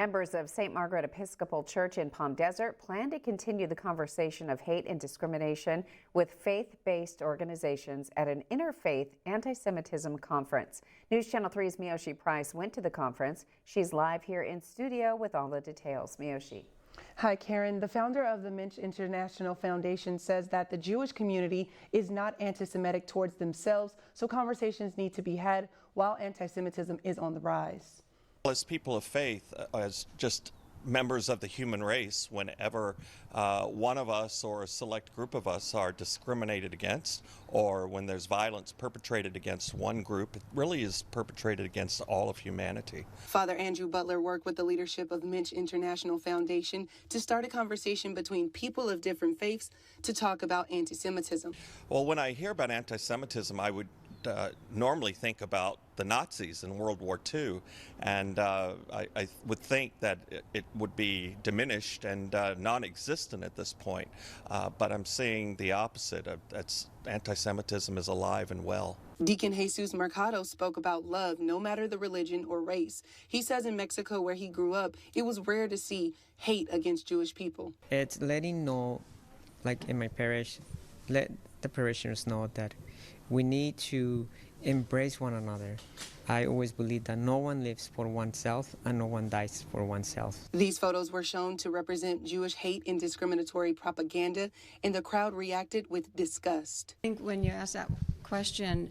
Members of St. Margaret Episcopal Church in Palm Desert plan to continue the conversation of hate and discrimination with faith-based organizations at an Interfaith Antisemitism conference. News Channel 3's Miyoshi Price went to the conference. She's live here in studio with all the details. Miyoshi. Hi, Karen. The founder of the Mensch International Foundation says that the Jewish community is not anti-Semitic towards themselves, so conversations need to be had while anti-Semitism is on the rise. As people of faith, as just members of the human race, whenever one of us or a select group of us are discriminated against, or when there's violence perpetrated against one group, it really is perpetrated against all of humanity. Father Andrew Butler worked with the leadership of Mensch International Foundation to start a conversation between people of different faiths to talk about anti-Semitism. Well, when I hear about anti-Semitism, I would normally think about the Nazis in World War II, and I would think that it would be diminished and non-existent at this point, but I'm seeing the opposite. Anti-Semitism is alive and well. Deacon Jesus Mercado spoke about love no matter the religion or race. He says in Mexico, where he grew up, it was rare to see hate against Jewish people. It's letting know, like in my parish, let the parishioners know that we need to embrace one another. I always believe that no one lives for oneself and no one dies for oneself. These photos were shown to represent Jewish hate and discriminatory propaganda, and the crowd reacted with disgust. I think when you ask that question,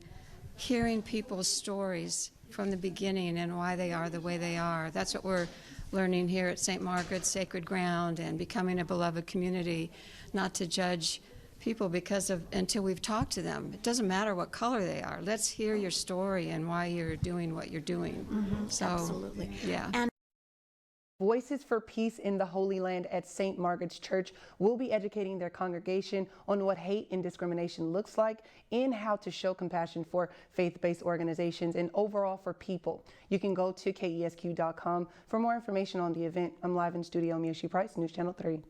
hearing people's stories from the beginning and why they are the way they are, that's what we're learning here at St. Margaret's Sacred Ground and becoming a beloved community, not to judge people until we've talked to them. It doesn't matter what color they are. Let's hear your story and why you're doing what you're doing. So, absolutely. Yeah. And Voices for Peace in the Holy Land at St. Margaret's Church will be educating their congregation on what hate and discrimination looks like and how to show compassion for faith-based organizations and overall for people. You can go to kesq.com for more information on the event. I'm live in studio, Miyoshi Price, News Channel 3.